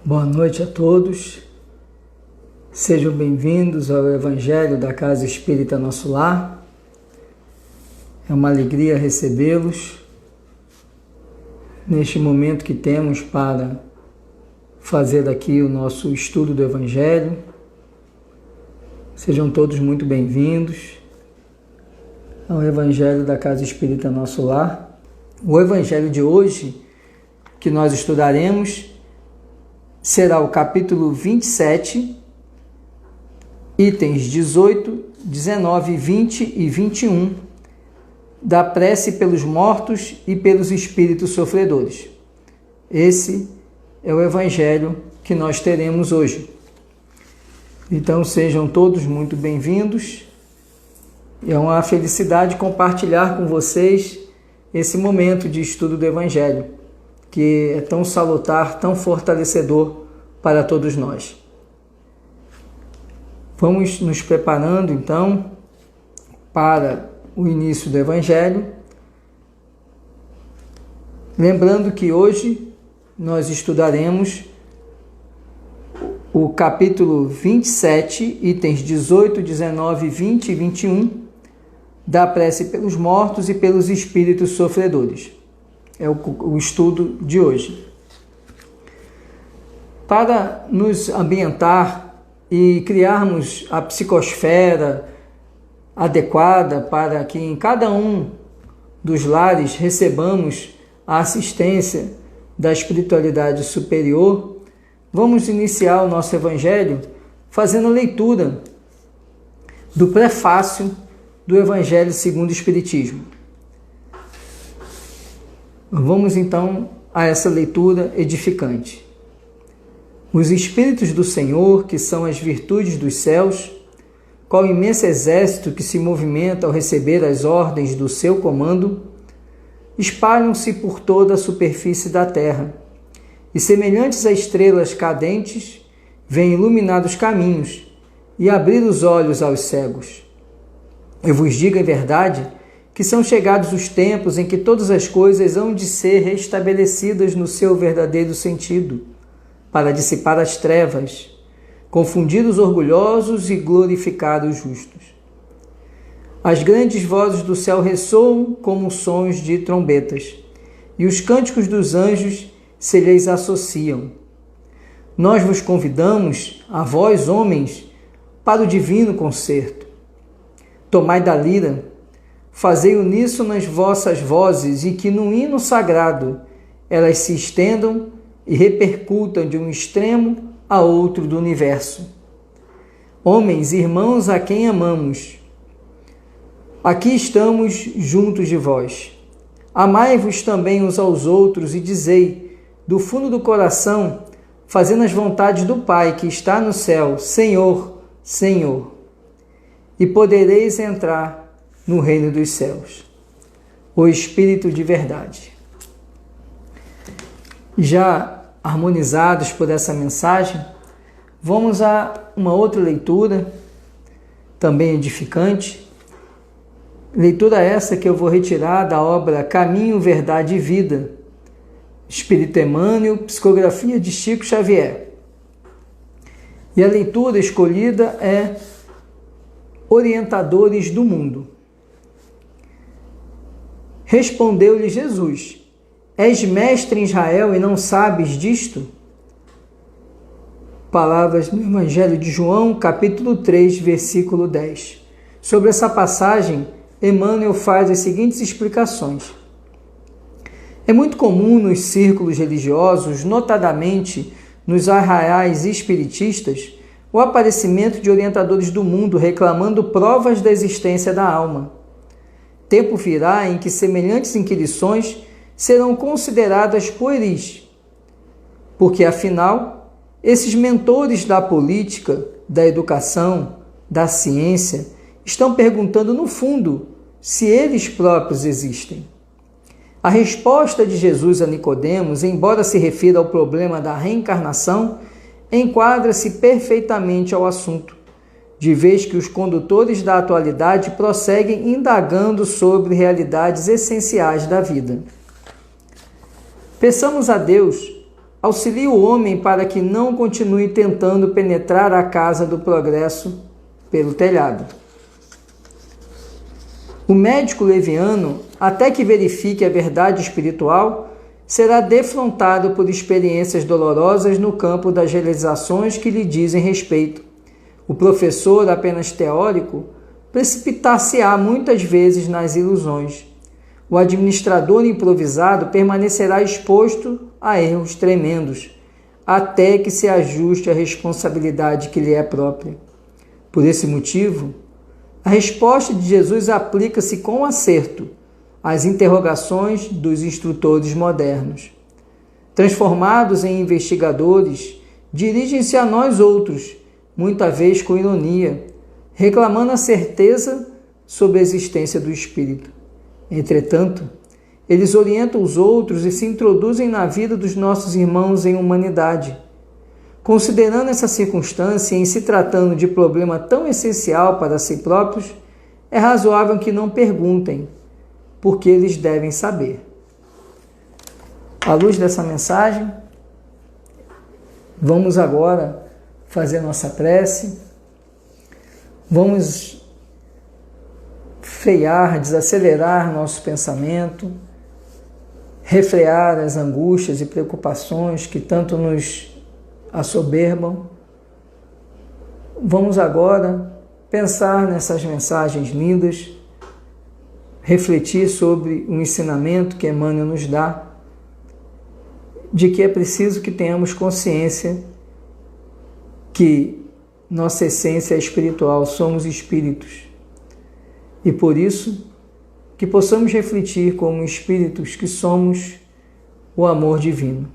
Boa noite a todos, sejam bem-vindos ao Evangelho da Casa Espírita Nosso Lar. É uma alegria recebê-los neste momento que temos para fazer aqui o nosso estudo do Evangelho. Sejam todos muito bem-vindos ao Evangelho da Casa Espírita Nosso Lar. O Evangelho de hoje que nós estudaremos será o capítulo 27, itens 18, 19, 20 e 21, da prece pelos mortos e pelos espíritos sofredores. Esse é o Evangelho que nós teremos hoje. Então sejam todos muito bem-vindos. É uma felicidade compartilhar com vocês esse momento de estudo do Evangelho, que é tão salutar, tão fortalecedor para todos nós. Vamos nos preparando, então, para o início do Evangelho. Lembrando que hoje nós estudaremos o capítulo 27, itens 18, 19, 20 e 21, da prece pelos mortos e pelos espíritos sofredores. É o estudo de hoje. Para nos ambientar e criarmos a psicosfera adequada para que em cada um dos lares recebamos a assistência da espiritualidade superior, vamos iniciar o nosso Evangelho fazendo a leitura do prefácio do Evangelho segundo o Espiritismo. Vamos então a essa leitura edificante. Os Espíritos do Senhor, que são as virtudes dos céus, qual imenso exército que se movimenta ao receber as ordens do seu comando, espalham-se por toda a superfície da terra, e semelhantes a estrelas cadentes, vêm iluminar os caminhos e abrir os olhos aos cegos. Eu vos digo em verdade que são chegados os tempos em que todas as coisas hão de ser restabelecidas no seu verdadeiro sentido, para dissipar as trevas, confundir os orgulhosos e glorificar os justos. As grandes vozes do céu ressoam como sons de trombetas, e os cânticos dos anjos se lhes associam. Nós vos convidamos, a vós, homens, para o divino concerto. Tomai da lira, fazei uníssono nas vossas vozes e que no hino sagrado elas se estendam e repercutam de um extremo a outro do universo. Homens, irmãos a quem amamos, aqui estamos juntos de vós. Amai-vos também uns aos outros e dizei, do fundo do coração, fazendo as vontades do Pai que está no céu, Senhor, Senhor, e podereis entrar no reino dos céus. O Espírito de verdade. Já harmonizados por essa mensagem, vamos a uma outra leitura, também edificante. Leitura essa que eu vou retirar da obra Caminho, Verdade e Vida, Espírito Emmanuel, psicografia de Chico Xavier. E a leitura escolhida é Orientadores do Mundo. Respondeu-lhe Jesus: És mestre em Israel e não sabes disto? Palavras no Evangelho de João, capítulo 3, versículo 10. Sobre essa passagem, Emmanuel faz as seguintes explicações. É muito comum nos círculos religiosos, notadamente nos arraiais espiritistas, o aparecimento de orientadores do mundo reclamando provas da existência da alma. Tempo virá em que semelhantes inquirições serão consideradas pueris, porque, afinal, esses mentores da política, da educação, da ciência, estão perguntando, no fundo, se eles próprios existem. A resposta de Jesus a Nicodemos, embora se refira ao problema da reencarnação, enquadra-se perfeitamente ao assunto, de vez que os condutores da atualidade prosseguem indagando sobre realidades essenciais da vida. Peçamos a Deus auxilie o homem para que não continue tentando penetrar a casa do progresso pelo telhado. O médico leviano, até que verifique a verdade espiritual, será defrontado por experiências dolorosas no campo das realizações que lhe dizem respeito. O professor, apenas teórico, precipitar-se-á muitas vezes nas ilusões. O administrador improvisado permanecerá exposto a erros tremendos, até que se ajuste à responsabilidade que lhe é própria. Por esse motivo, a resposta de Jesus aplica-se com acerto às interrogações dos instrutores modernos. Transformados em investigadores, dirigem-se a nós outros, muita vez com ironia, reclamando a certeza sobre a existência do Espírito. Entretanto, eles orientam os outros e se introduzem na vida dos nossos irmãos em humanidade. Considerando essa circunstância e em se tratando de problema tão essencial para si próprios, é razoável que não perguntem, porque eles devem saber. À luz dessa mensagem, vamos agora fazer nossa prece. Vamos frear, desacelerar nosso pensamento, refrear as angústias e preocupações que tanto nos assoberbam. Vamos agora pensar nessas mensagens lindas, refletir sobre o ensinamento que Emmanuel nos dá, de que é preciso que tenhamos consciência que nossa essência é espiritual, somos espíritos, e por isso que possamos refletir como espíritos que somos o amor divino.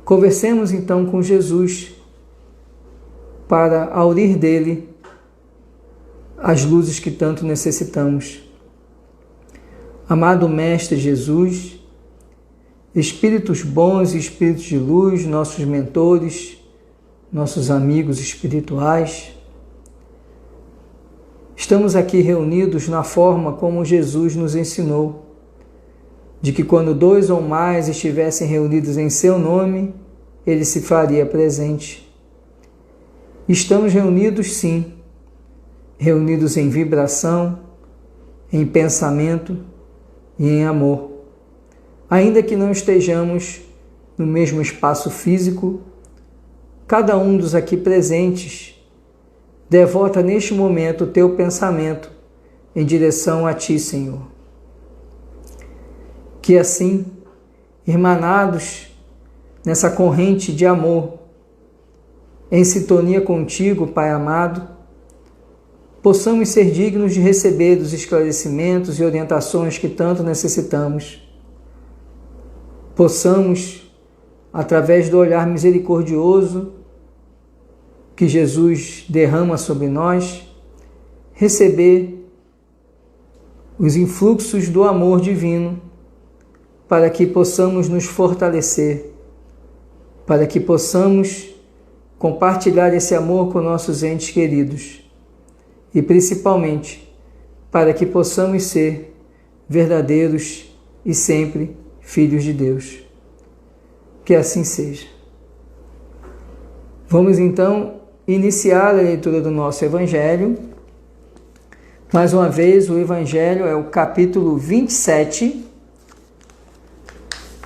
Conversemos então com Jesus para aurir dele as luzes que tanto necessitamos. Amado Mestre Jesus, espíritos bons e espíritos de luz, nossos mentores, nossos amigos espirituais, estamos aqui reunidos na forma como Jesus nos ensinou, de que quando 2 ou mais estivessem reunidos em seu nome, ele se faria presente. Estamos reunidos sim, reunidos em vibração, em pensamento e em amor. Ainda que não estejamos no mesmo espaço físico, cada um dos aqui presentes devota neste momento o teu pensamento em direção a ti, Senhor. Que assim, irmanados nessa corrente de amor, em sintonia contigo, Pai amado, possamos ser dignos de receber os esclarecimentos e orientações que tanto necessitamos. Possamos, através do olhar misericordioso que Jesus derrama sobre nós, receber os influxos do amor divino, para que possamos nos fortalecer, para que possamos compartilhar esse amor com nossos entes queridos e, principalmente, para que possamos ser verdadeiros e sempre filhos de Deus. Que assim seja. Vamos então iniciar a leitura do nosso Evangelho. Mais uma vez, o Evangelho é o capítulo 27,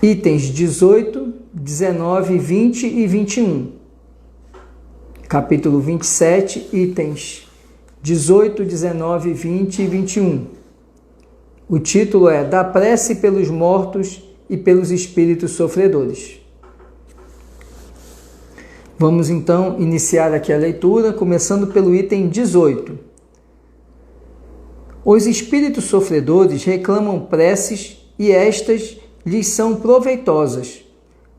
itens 18, 19, 20 e 21. Capítulo 27, itens 18, 19, 20 e 21. O título é Da prece pelos mortos e pelos espíritos sofredores. Vamos então iniciar aqui a leitura, começando pelo item 18. Os espíritos sofredores reclamam preces e estas lhes são proveitosas,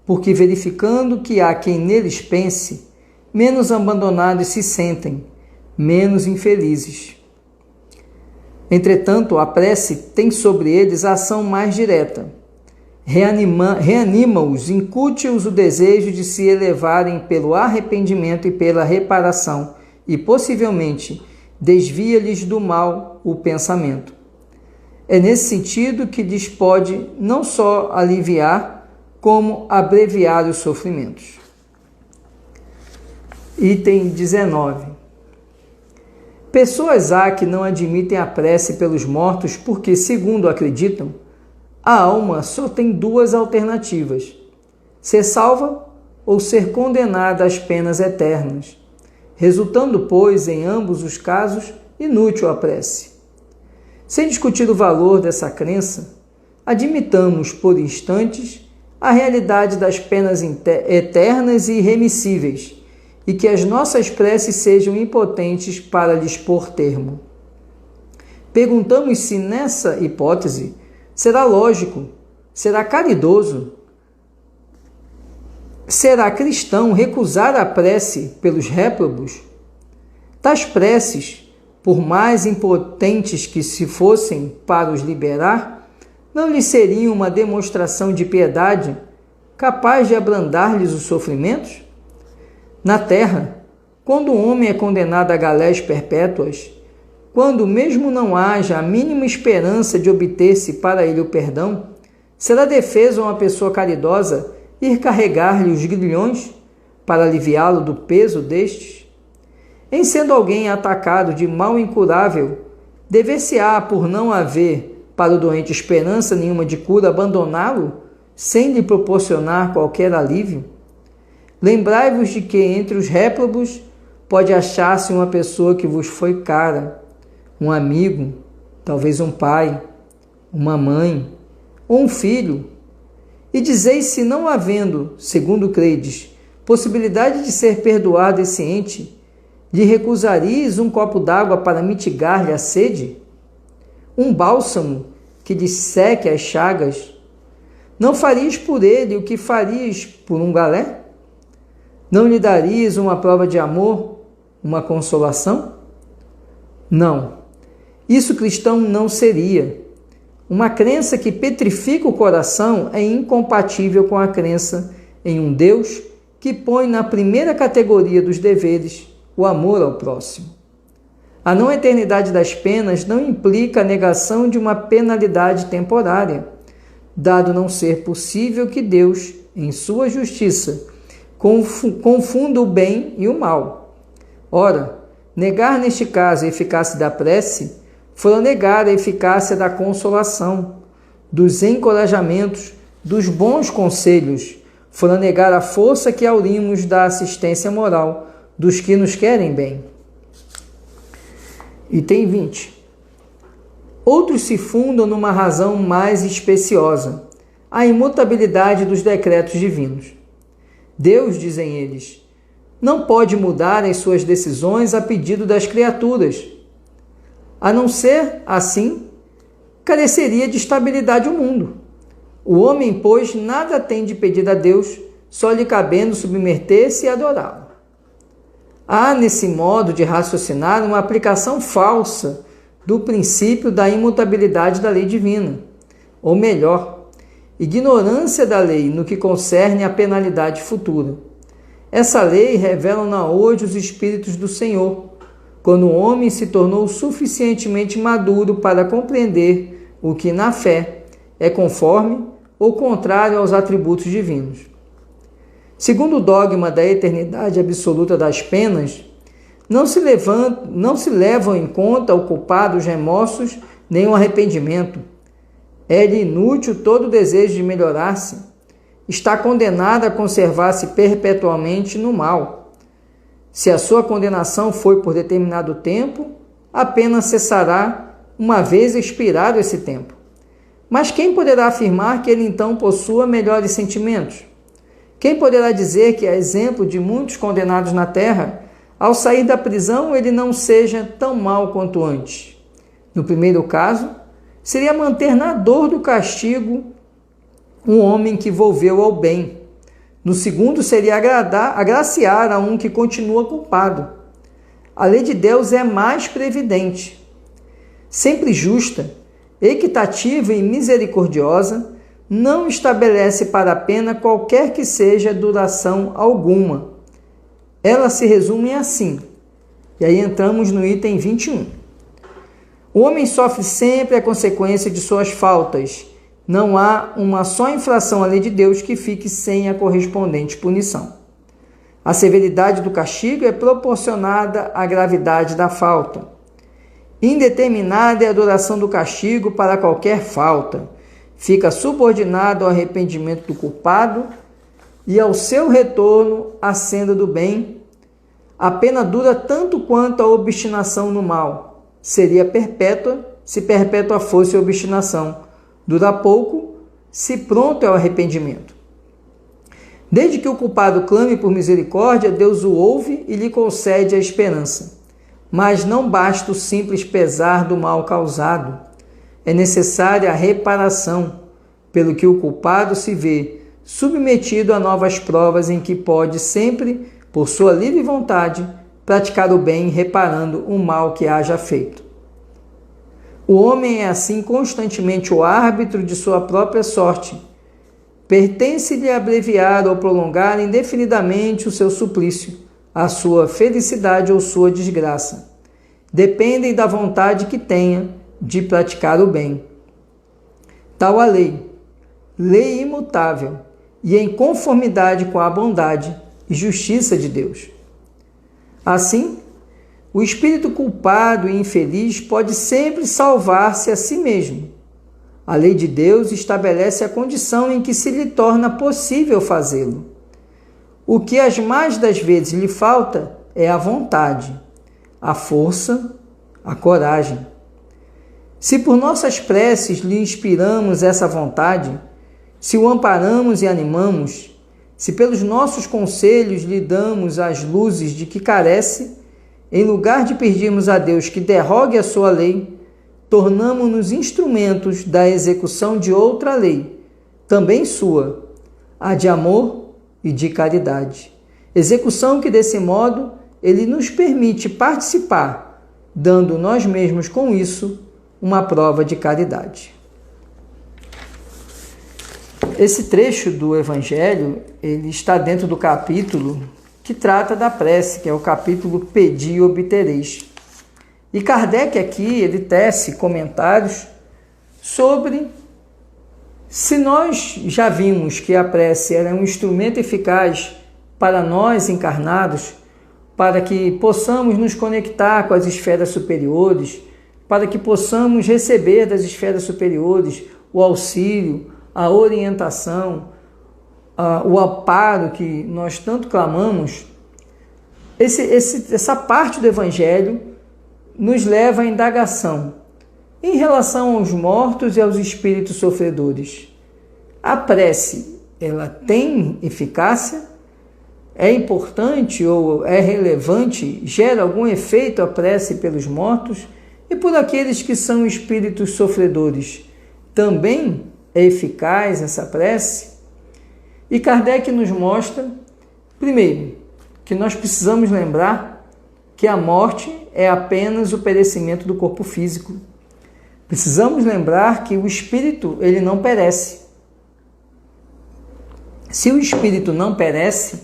porque verificando que há quem neles pense, menos abandonados se sentem, menos infelizes. Entretanto, a prece tem sobre eles a ação mais direta. Reanima-os, incute-os o desejo de se elevarem pelo arrependimento e pela reparação, e possivelmente desvia-lhes do mal o pensamento. É nesse sentido que lhes pode não só aliviar como abreviar os sofrimentos. Item 19. Pessoas há que não admitem a prece pelos mortos porque, segundo acreditam, a alma só tem duas alternativas: ser salva ou ser condenada às penas eternas, resultando, pois, em ambos os casos, inútil a prece. Sem discutir o valor dessa crença, admitamos por instantes a realidade das penas eternas e irremissíveis, e que as nossas preces sejam impotentes para lhes pôr termo. Perguntamos se nessa hipótese será lógico, será caridoso, será cristão recusar a prece pelos réprobos? Tais preces, por mais impotentes que se fossem para os liberar, não lhes seriam uma demonstração de piedade capaz de abrandar-lhes os sofrimentos? Na terra, quando o homem é condenado a galés perpétuas, quando mesmo não haja a mínima esperança de obter-se para ele o perdão, será defesa a uma pessoa caridosa ir carregar-lhe os grilhões para aliviá-lo do peso destes? Em sendo alguém atacado de mal incurável, dever-se-á, por não haver para o doente esperança nenhuma de cura, abandoná-lo sem lhe proporcionar qualquer alívio? Lembrai-vos de que entre os réprobos pode achar-se uma pessoa que vos foi cara, um amigo, talvez um pai, uma mãe ou um filho, e dizeis se não havendo, segundo credes, possibilidade de ser perdoado esse ente, lhe recusarias um copo d'água para mitigar-lhe a sede? Um bálsamo que lhe seque as chagas? Não farias por ele o que farias por um galé? Não lhe darias uma prova de amor, uma consolação? Não, isso cristão não seria. Uma crença que petrifica o coração é incompatível com a crença em um Deus que põe na primeira categoria dos deveres o amor ao próximo. A não eternidade das penas não implica a negação de uma penalidade temporária, dado não ser possível que Deus, em sua justiça, confunda o bem e o mal. Ora, negar neste caso a eficácia da prece fora negar a eficácia da consolação, dos encorajamentos, dos bons conselhos, fora negar a força que aurimos da assistência moral dos que nos querem bem. Item 20. Outros se fundam numa razão mais especiosa, a imutabilidade dos decretos divinos. Deus, dizem eles, não pode mudar as suas decisões a pedido das criaturas. A não ser assim, careceria de estabilidade o mundo. O homem, pois, nada tem de pedir a Deus, só lhe cabendo submeter-se e adorá-lo. Há, nesse modo de raciocinar, uma aplicação falsa do princípio da imutabilidade da lei divina, ou melhor, ignorância da lei no que concerne à penalidade futura. Essa lei revela-na hoje os Espíritos do Senhor, quando o homem se tornou suficientemente maduro para compreender o que, na fé, é conforme ou contrário aos atributos divinos. Segundo o dogma da eternidade absoluta das penas, não se levam em conta o culpado, os remorsos, nem o arrependimento. É-lhe inútil todo o desejo de melhorar-se. Está condenado a conservar-se perpetuamente no mal. Se a sua condenação foi por determinado tempo, a pena cessará uma vez expirado esse tempo. Mas quem poderá afirmar que ele então possua melhores sentimentos? Quem poderá dizer que, a exemplo de muitos condenados na terra, ao sair da prisão ele não seja tão mau quanto antes? No primeiro caso, seria manter na dor do castigo um homem que volveu ao bem. No segundo, seria agraciar a um que continua culpado. A lei de Deus é mais previdente, sempre justa, equitativa e misericordiosa, não estabelece para a pena qualquer que seja duração alguma. Ela se resume assim. E aí entramos no item 21. O homem sofre sempre a consequência de suas faltas, não há uma só infração à lei de Deus que fique sem a correspondente punição. A severidade do castigo é proporcionada à gravidade da falta. Indeterminada é a duração do castigo para qualquer falta. Fica subordinado ao arrependimento do culpado e ao seu retorno à senda do bem. A pena dura tanto quanto a obstinação no mal. Seria perpétua se perpétua fosse a obstinação. Dura pouco se pronto é o arrependimento. Desde que o culpado clame por misericórdia, Deus o ouve e lhe concede a esperança. Mas não basta o simples pesar do mal causado. É necessária a reparação, pelo que o culpado se vê submetido a novas provas em que pode sempre, por sua livre vontade, praticar o bem, reparando o mal que haja feito. O homem é assim constantemente o árbitro de sua própria sorte. Pertence-lhe abreviar ou prolongar indefinidamente o seu suplício, a sua felicidade ou sua desgraça. Dependem da vontade que tenha de praticar o bem. Tal a lei, lei imutável e em conformidade com a bondade e justiça de Deus. Assim, o espírito culpado e infeliz pode sempre salvar-se a si mesmo. A lei de Deus estabelece a condição em que se lhe torna possível fazê-lo. O que as mais das vezes lhe falta é a vontade, a força, a coragem. Se por nossas preces lhe inspiramos essa vontade, se o amparamos e animamos, se pelos nossos conselhos lhe damos as luzes de que carece, em lugar de pedirmos a Deus que derrogue a sua lei, tornamo-nos instrumentos da execução de outra lei, também sua, a de amor e de caridade. Execução que, desse modo, ele nos permite participar, dando nós mesmos com isso uma prova de caridade. Esse trecho do Evangelho, ele está dentro do capítulo que trata da prece, que é o capítulo Pedi e Obtereis. E Kardec aqui, ele tece comentários sobre se nós já vimos que a prece era um instrumento eficaz para nós encarnados, para que possamos nos conectar com as esferas superiores, para que possamos receber das esferas superiores o auxílio, a orientação, o amparo que nós tanto clamamos. Essa parte do Evangelho nos leva à indagação em relação aos mortos e aos espíritos sofredores. A prece, ela tem eficácia? É importante ou é relevante? Gera algum efeito a prece pelos mortos? E por aqueles que são espíritos sofredores, também é eficaz essa prece? E Kardec nos mostra, primeiro, que nós precisamos lembrar que a morte é apenas o perecimento do corpo físico. Precisamos lembrar que o espírito, ele não perece. Se o espírito não perece,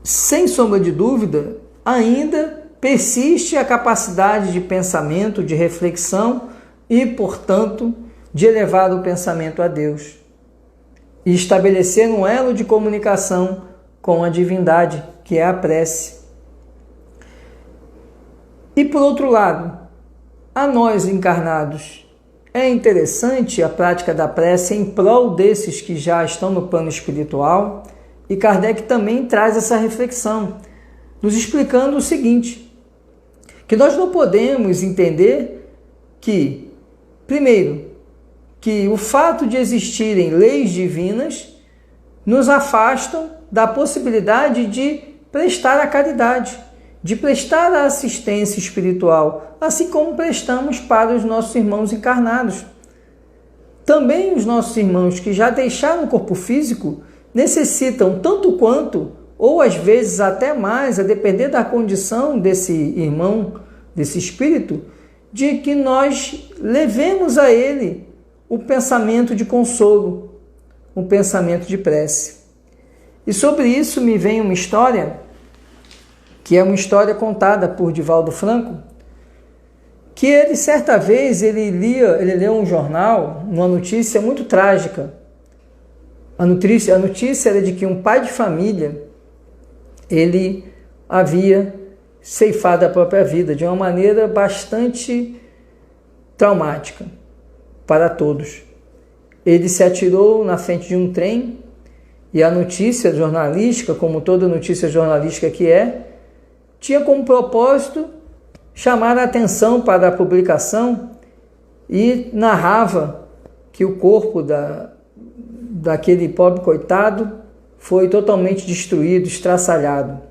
sem sombra de dúvida, ainda persiste a capacidade de pensamento, de reflexão e, portanto, de elevar o pensamento a Deus e estabelecer um elo de comunicação com a divindade, que é a prece. E, por outro lado, a nós encarnados, é interessante a prática da prece em prol desses que já estão no plano espiritual, e Kardec também traz essa reflexão, nos explicando o seguinte, que nós não podemos entender que, primeiro, que o fato de existirem leis divinas nos afastam da possibilidade de prestar a caridade, de prestar a assistência espiritual, assim como prestamos para os nossos irmãos encarnados. Também os nossos irmãos que já deixaram o corpo físico necessitam tanto quanto, ou às vezes até mais, a depender da condição desse irmão, desse espírito, de que nós levemos a ele o pensamento de consolo, o pensamento de prece. E sobre isso me vem uma história, que é uma história contada por Divaldo Franco, que ele, certa vez, ele leu um jornal, uma notícia muito trágica. A notícia era de que um pai de família, ele havia ceifado a própria vida de uma maneira bastante traumática para todos. Ele se atirou na frente de um trem e a notícia jornalística, como toda notícia jornalística que é, tinha como propósito chamar a atenção para a publicação e narrava que o corpo daquele pobre coitado foi totalmente destruído, estraçalhado.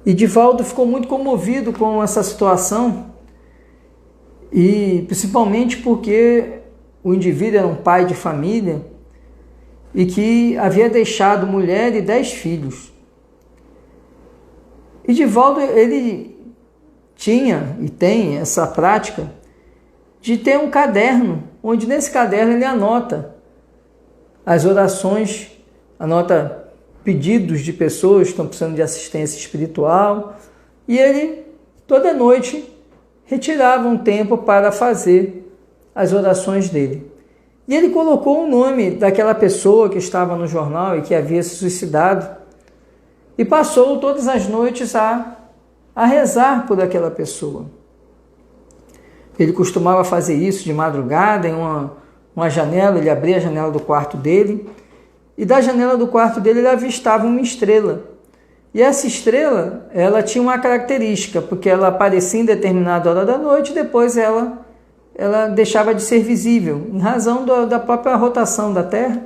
E Divaldo ficou muito comovido com essa situação, e principalmente porque o indivíduo era um pai de família e que havia deixado mulher e 10 filhos. E Divaldo, ele tinha e tem essa prática de ter um caderno, onde nesse caderno ele anota as orações, anota pedidos de pessoas que estão precisando de assistência espiritual, e ele, toda noite, retirava um tempo para fazer as orações dele. E ele colocou o nome daquela pessoa que estava no jornal e que havia se suicidado, e passou todas as noites a rezar por aquela pessoa. Ele costumava fazer isso de madrugada, em uma janela, ele abria a janela do quarto dele, e da janela do quarto dele ele avistava uma estrela. E essa estrela, ela tinha uma característica, porque ela aparecia em determinada hora da noite e depois ela deixava de ser visível. Em razão da própria rotação da Terra,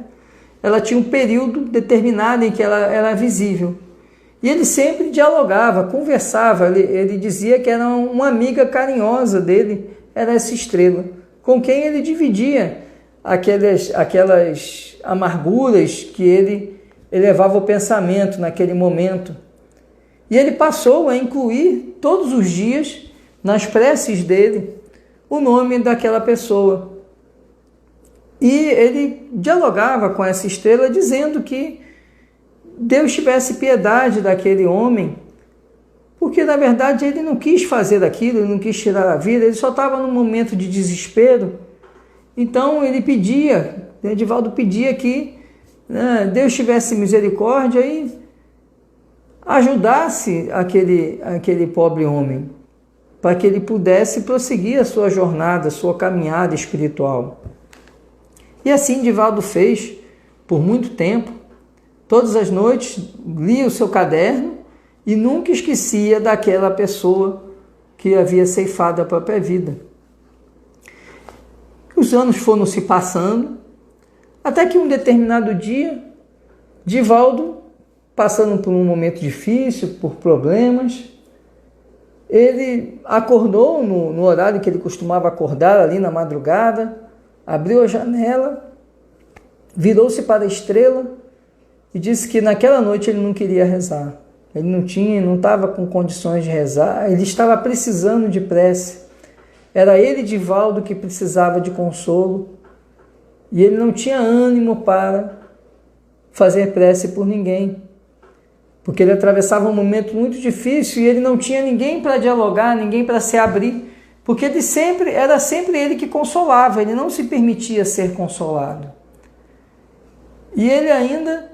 ela tinha um período determinado em que ela era visível. E ele sempre dialogava, conversava, ele dizia que era uma amiga carinhosa dele, era essa estrela, com quem ele dividia aquelas amarguras que ele elevava o pensamento naquele momento. E ele passou a incluir todos os dias, nas preces dele, o nome daquela pessoa. E ele dialogava com essa estrela dizendo que Deus tivesse piedade daquele homem, porque na verdade ele não quis fazer aquilo, ele não quis tirar a vida, ele só estava num momento de desespero. Então ele pedia, Divaldo pedia que Deus tivesse misericórdia e ajudasse aquele pobre homem, para que ele pudesse prosseguir a sua jornada, a sua caminhada espiritual. E assim Divaldo fez por muito tempo. Todas as noites lia o seu caderno e nunca esquecia daquela pessoa que havia ceifado a própria vida. Os anos foram se passando, até que um determinado dia, Divaldo, passando por um momento difícil, por problemas, ele acordou no horário que ele costumava acordar, ali na madrugada, abriu a janela, virou-se para a estrela e disse que naquela noite ele não queria rezar. Ele não estava com condições de rezar, ele estava precisando de prece. Era ele, Divaldo, que precisava de consolo, e ele não tinha ânimo para fazer prece por ninguém, porque ele atravessava um momento muito difícil e ele não tinha ninguém para dialogar, ninguém para se abrir, porque era sempre ele que consolava, ele não se permitia ser consolado. E ele ainda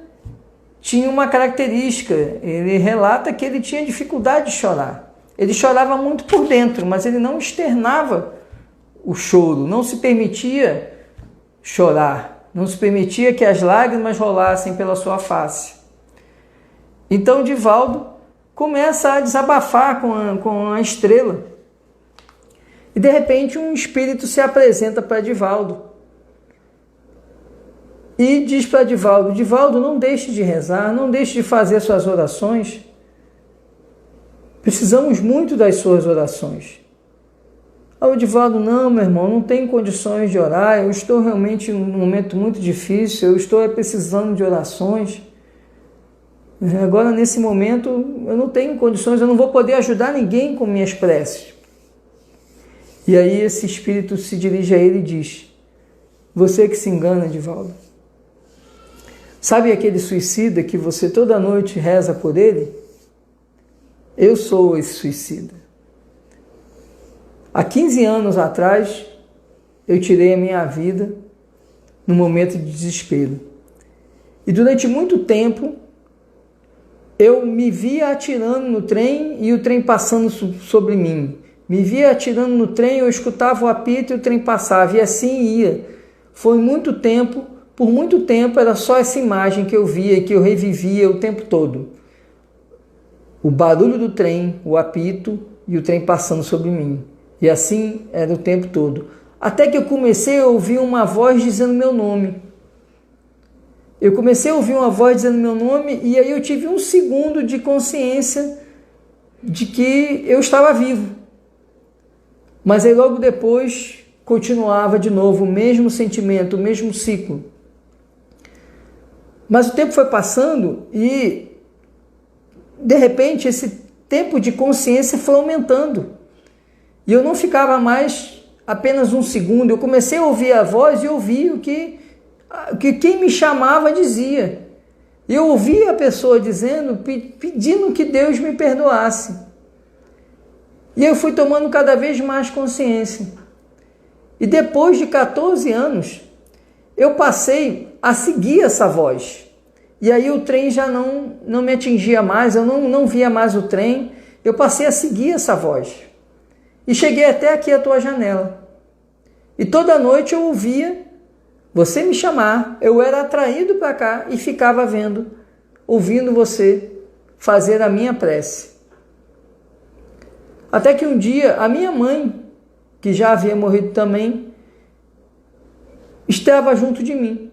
tinha uma característica, ele relata que ele tinha dificuldade de chorar. Ele chorava muito por dentro, mas ele não externava o choro, não se permitia chorar, não se permitia que as lágrimas rolassem pela sua face. Então Divaldo começa a desabafar com a estrela. E de repente um espírito se apresenta para Divaldo e diz para Divaldo: Divaldo, não deixe de rezar, não deixe de fazer suas orações. Precisamos muito das suas orações. O Divaldo: não, meu irmão, não tenho condições de orar, eu estou realmente num momento muito difícil, eu estou precisando de orações. Agora, nesse momento, eu não tenho condições, eu não vou poder ajudar ninguém com minhas preces. E aí esse espírito se dirige a ele e diz: você que se engana, Divaldo. Sabe aquele suicida que você toda noite reza por ele? Eu sou esse suicida. Há 15 anos atrás, eu tirei a minha vida num momento de desespero. E durante muito tempo, eu me via atirando no trem e o trem passando sobre mim. Me via atirando no trem, eu escutava o apito e o trem passava. E assim ia. Foi muito tempo, por muito tempo era só essa imagem que eu via e que eu revivia o tempo todo. O barulho do trem, o apito e o trem passando sobre mim. E assim era o tempo todo. Até que eu comecei a ouvir uma voz dizendo meu nome. Eu comecei a ouvir uma voz dizendo meu nome e aí eu tive um segundo de consciência de que eu estava vivo. Mas aí logo depois continuava de novo o mesmo sentimento, o mesmo ciclo. Mas o tempo foi passando e de repente esse tempo de consciência foi aumentando. E eu não ficava mais apenas um segundo. Eu comecei a ouvir a voz e ouvi o que quem me chamava dizia. Eu ouvi a pessoa dizendo, pedindo que Deus me perdoasse. E eu fui tomando cada vez mais consciência. E depois de 14 anos, eu passei a seguir essa voz. E aí o trem já não me atingia mais, eu não via mais o trem. Eu passei a seguir essa voz. E cheguei até aqui à tua janela. E toda noite eu ouvia você me chamar, eu era atraído para cá e ficava ouvindo você fazer a minha prece. Até que um dia a minha mãe, que já havia morrido também, estava junto de mim.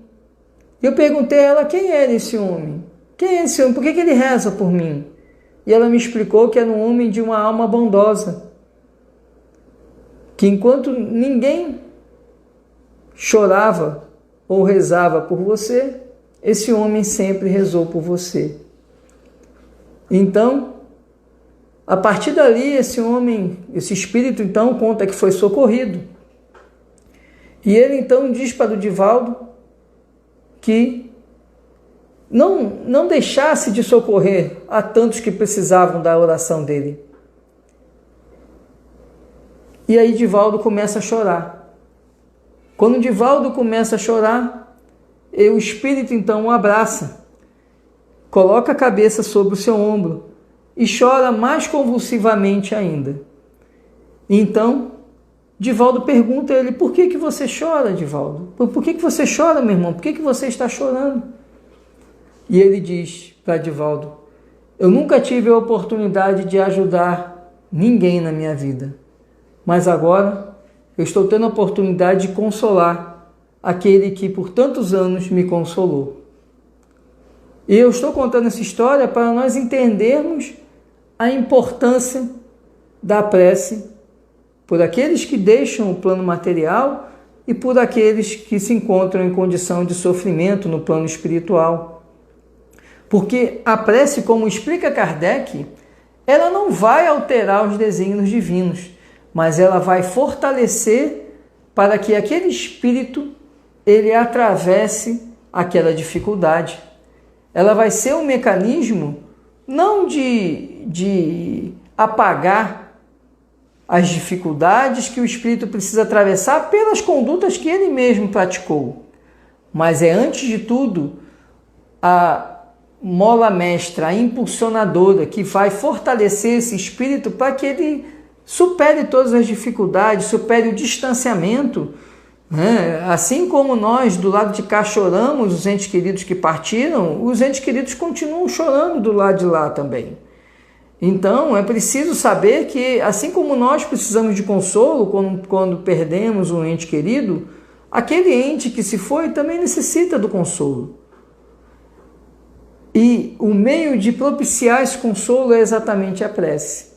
Eu perguntei a ela quem era esse homem? Quem é esse homem? Por que ele reza por mim? E ela me explicou que era um homem de uma alma bondosa, que enquanto ninguém chorava ou rezava por você, esse homem sempre rezou por você. Então, a partir dali, esse homem, esse espírito, então, conta que foi socorrido. E ele, então, diz para o Divaldo que não deixasse de socorrer a tantos que precisavam da oração dele. E aí Divaldo começa a chorar. Quando Divaldo começa a chorar, o espírito então o abraça, coloca a cabeça sobre o seu ombro e chora mais convulsivamente ainda. Então, Divaldo pergunta a ele, por que você chora, Divaldo? Por que você chora, meu irmão? Por que você está chorando? E ele diz para Divaldo, eu nunca tive a oportunidade de ajudar ninguém na minha vida, mas agora eu estou tendo a oportunidade de consolar aquele que por tantos anos me consolou. E eu estou contando essa história para nós entendermos a importância da prece por aqueles que deixam o plano material e por aqueles que se encontram em condição de sofrimento no plano espiritual. Porque a prece, como explica Kardec, ela não vai alterar os desígnios divinos, mas ela vai fortalecer para que aquele espírito ele atravesse aquela dificuldade. Ela vai ser um mecanismo não de apagar as dificuldades que o espírito precisa atravessar pelas condutas que ele mesmo praticou, mas é, antes de tudo, a mola mestra, a impulsionadora, que vai fortalecer esse espírito para que ele supere todas as dificuldades, supere o distanciamento, né? Assim como nós do lado de cá choramos os entes queridos que partiram, os entes queridos continuam chorando do lado de lá também. Então é preciso saber que, assim como nós precisamos de consolo quando perdemos um ente querido, aquele ente que se foi também necessita do consolo. E o meio de propiciar esse consolo é exatamente a prece.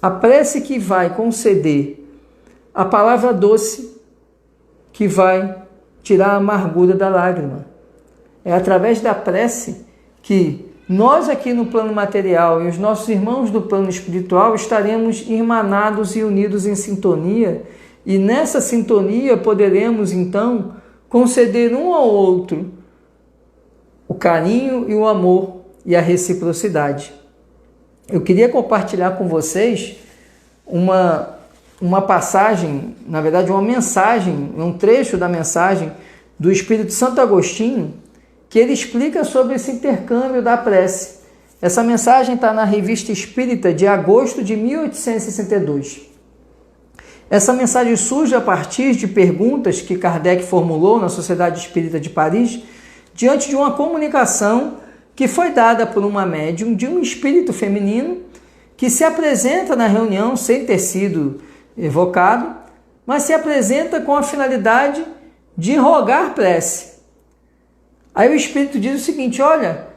A prece que vai conceder a palavra doce que vai tirar a amargura da lágrima. É através da prece que nós aqui no plano material e os nossos irmãos do plano espiritual estaremos irmanados e unidos em sintonia, e nessa sintonia poderemos então conceder um ao outro o carinho e o amor e a reciprocidade. Eu queria compartilhar com vocês uma passagem, na verdade uma mensagem, um trecho da mensagem do Espírito Santo Agostinho, que ele explica sobre esse intercâmbio da prece. Essa mensagem está na Revista Espírita de agosto de 1862. Essa mensagem surge a partir de perguntas que Kardec formulou na Sociedade Espírita de Paris, diante de uma comunicação que foi dada por uma médium de um espírito feminino que se apresenta na reunião sem ter sido evocado, mas se apresenta com a finalidade de rogar prece. Aí o espírito diz o seguinte: olha,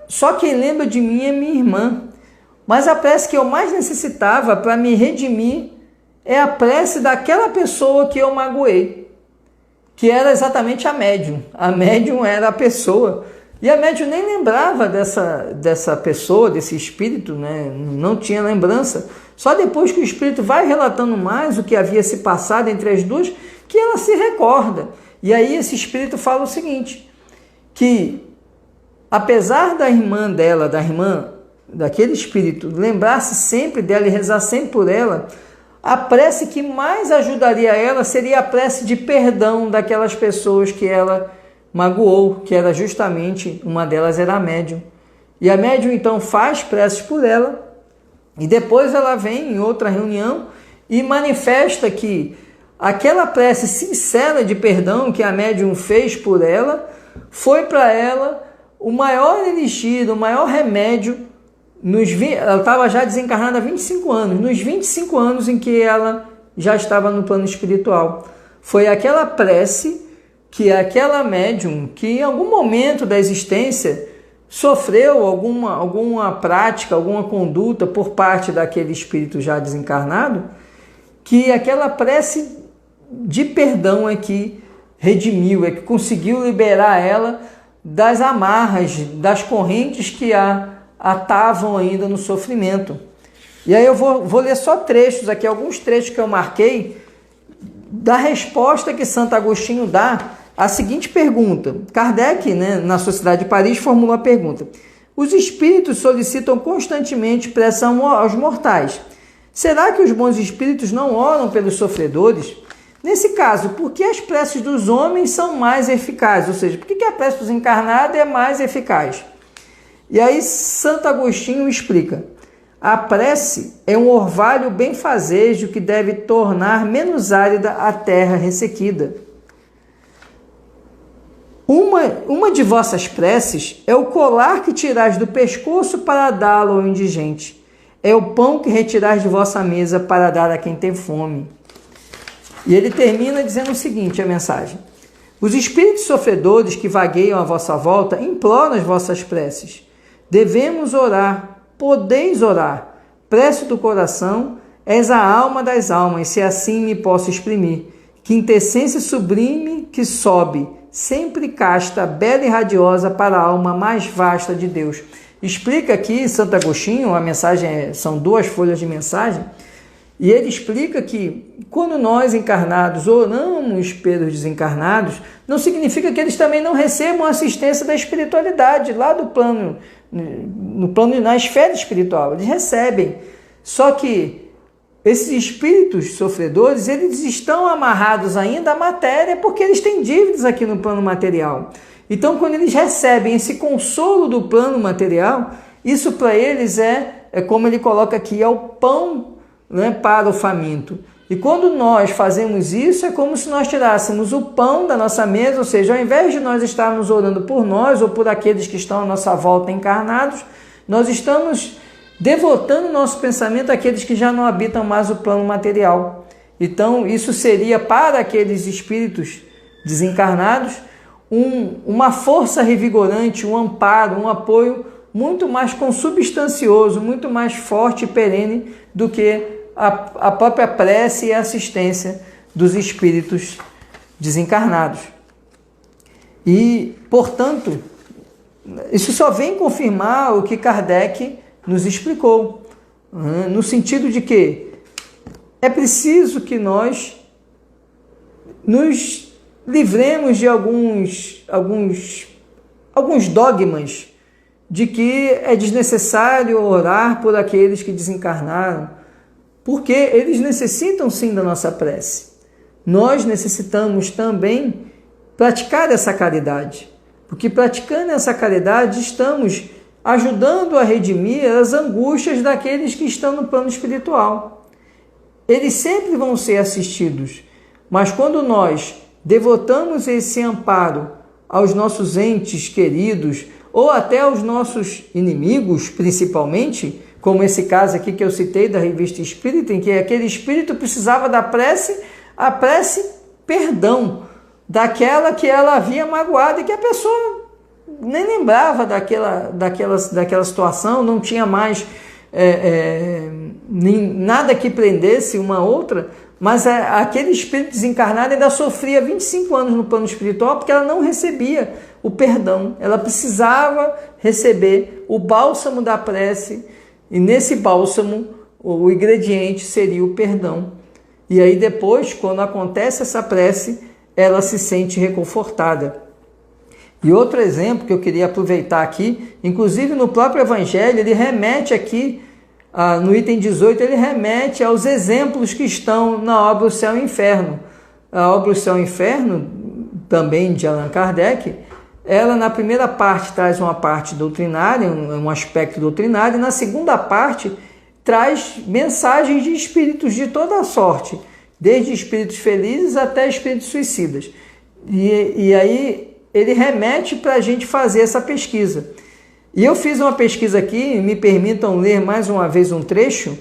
só quem lembra de mim é minha irmã, mas a prece que eu mais necessitava para me redimir é a prece daquela pessoa que eu magoei, que era exatamente a médium. A médium era a pessoa, e a médium nem lembrava dessa pessoa, desse espírito, né? Não tinha lembrança. Só depois que o espírito vai relatando mais o que havia se passado entre as duas, que ela se recorda. E aí esse espírito fala o seguinte, que apesar da irmã dela, daquele espírito, lembrar-se sempre dela e rezar sempre por ela, a prece que mais ajudaria ela seria a prece de perdão daquelas pessoas que ela magoou, que era justamente, uma delas era a médium. E a médium então faz preces por ela, e depois ela vem em outra reunião e manifesta que aquela prece sincera de perdão que a médium fez por ela, foi para ela o maior elixir, o maior remédio. Ela estava já desencarnada há 25 anos, nos 25 anos em que ela já estava no plano espiritual. Foi aquela prece que aquela médium, que em algum momento da existência sofreu alguma prática, alguma conduta por parte daquele espírito já desencarnado, que aquela prece de perdão é que redimiu, é que conseguiu liberar ela das amarras, das correntes que a atavam ainda no sofrimento. E aí eu vou ler só trechos aqui, alguns trechos que eu marquei da resposta que Santo Agostinho dá à seguinte pergunta. Kardec, na Sociedade de Paris, formulou a pergunta: os espíritos solicitam constantemente pressão aos mortais. Será que os bons espíritos não oram pelos sofredores? Nesse caso, por que as preces dos homens são mais eficazes? Ou seja, por que a prece dos encarnados é mais eficaz? E aí Santo Agostinho explica: a prece é um orvalho benfazejo que deve tornar menos árida a terra ressequida. Uma de vossas preces é o colar que tirais do pescoço para dá-lo ao indigente. É o pão que retirais de vossa mesa para dar a quem tem fome. E ele termina dizendo o seguinte, a mensagem: os espíritos sofredores que vagueiam à vossa volta imploram as vossas preces. Devemos orar, podeis orar. Prece do coração, és a alma das almas, se assim me posso exprimir. Quintessência sublime que sobe, sempre casta, bela e radiosa para a alma mais vasta de Deus. Explica aqui Santo Agostinho, a mensagem são 2 folhas de mensagem, e ele explica que quando nós encarnados oramos pelos desencarnados, não significa que eles também não recebam assistência da espiritualidade, lá do plano, na esfera espiritual, eles recebem. Só que esses espíritos sofredores, eles estão amarrados ainda à matéria porque eles têm dívidas aqui no plano material. Então, quando eles recebem esse consolo do plano material, isso para eles é como ele coloca aqui, é o pão, para o faminto. E quando nós fazemos isso, é como se nós tirássemos o pão da nossa mesa, ou seja, ao invés de nós estarmos orando por nós ou por aqueles que estão à nossa volta encarnados, nós estamos devotando nosso pensamento àqueles que já não habitam mais o plano material. Então, isso seria para aqueles espíritos desencarnados uma força revigorante, um amparo, um apoio muito mais consubstancioso, muito mais forte e perene do que a própria prece e a assistência dos espíritos desencarnados. E, portanto, isso só vem confirmar o que Kardec nos explicou, no sentido de que é preciso que nós nos livremos de alguns dogmas de que é desnecessário orar por aqueles que desencarnaram, porque eles necessitam sim da nossa prece. Nós necessitamos também praticar essa caridade, porque praticando essa caridade estamos ajudando a redimir as angústias daqueles que estão no plano espiritual. Eles sempre vão ser assistidos, mas quando nós devotamos esse amparo aos nossos entes queridos, ou até aos nossos inimigos, principalmente, como esse caso aqui que eu citei da Revista Espírita, em que aquele espírito precisava da prece, a prece perdão, daquela que ela havia magoado e que a pessoa nem lembrava daquela situação, não tinha mais nada que prendesse uma outra, mas aquele espírito desencarnado ainda sofria 25 anos no plano espiritual porque ela não recebia o perdão. Ela precisava receber o bálsamo da prece, e nesse bálsamo o ingrediente seria o perdão. E aí depois, quando acontece essa prece, ela se sente reconfortada. E outro exemplo que eu queria aproveitar aqui, inclusive no próprio Evangelho, ele remete aqui, no item 18, ele remete aos exemplos que estão na obra O Céu e o Inferno. A obra O Céu e o Inferno, também de Allan Kardec, ela na primeira parte traz uma parte doutrinária, um aspecto doutrinário, e na segunda parte traz mensagens de espíritos de toda a sorte, desde espíritos felizes até espíritos suicidas. E aí ele remete para a gente fazer essa pesquisa. E eu fiz uma pesquisa aqui, me permitam ler mais uma vez um trecho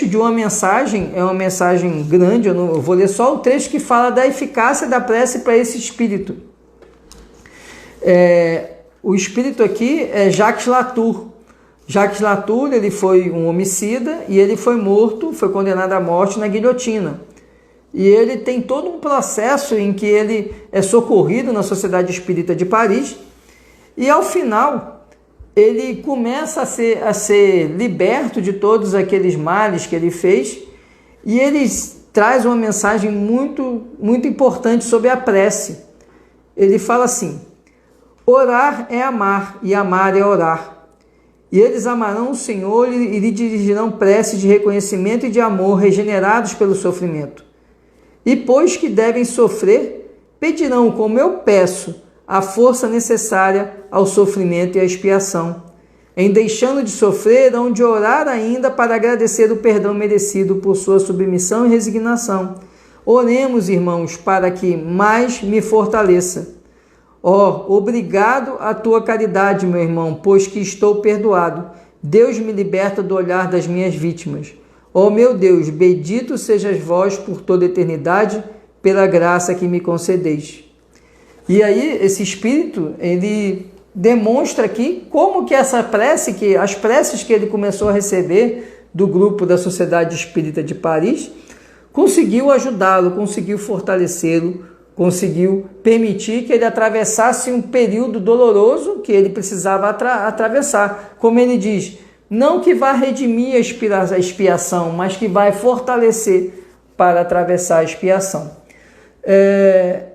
de uma mensagem, é uma mensagem grande, eu vou ler só o trecho que fala da eficácia da prece para esse espírito. O espírito aqui é Jacques Latour. Jacques Latour, ele foi um homicida e ele foi morto, foi condenado à morte na guilhotina. E ele tem todo um processo em que ele é socorrido na Sociedade Espírita de Paris, e ao final ele começa a ser liberto de todos aqueles males que ele fez, e ele traz uma mensagem muito, muito importante sobre a prece. Ele fala assim: orar é amar, e amar é orar. E eles amarão o Senhor e lhe dirigirão preces de reconhecimento e de amor, regenerados pelo sofrimento. E pois que devem sofrer, pedirão, como eu peço, a força necessária ao sofrimento e à expiação. Em deixando de sofrer, hão de orar ainda para agradecer o perdão merecido por sua submissão e resignação. Oremos, irmãos, para que mais me fortaleça. Obrigado à tua caridade, meu irmão, pois que estou perdoado. Deus me liberta do olhar das minhas vítimas. Meu Deus, bendito sejas vós por toda a eternidade, pela graça que me concedeis. E aí, esse espírito, ele demonstra aqui como que essa prece, que as preces que ele começou a receber do grupo da Sociedade Espírita de Paris, conseguiu ajudá-lo, conseguiu fortalecê-lo, conseguiu permitir que ele atravessasse um período doloroso que ele precisava atravessar. Como ele diz, não que vá redimir a expiação, mas que vai fortalecer para atravessar a expiação.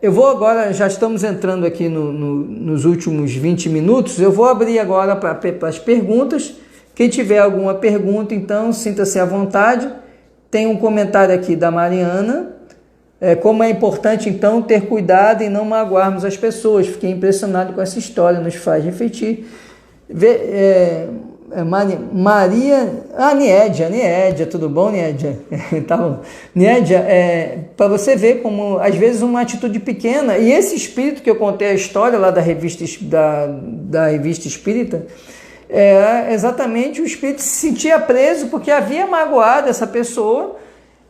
Eu vou agora, já estamos entrando aqui nos últimos 20 minutos, eu vou abrir agora para as perguntas. Quem tiver alguma pergunta, então, sinta-se à vontade. Tem um comentário aqui da Mariana. Como é importante, então, ter cuidado e não magoarmos as pessoas. Fiquei impressionado com essa história, nos faz refletir. Niédia, tudo bom, Niédia? Tá bom. Niédia, para você ver como, às vezes, uma atitude pequena, e esse espírito que eu contei a história lá da revista Espírita, exatamente o espírito se sentia preso porque havia magoado essa pessoa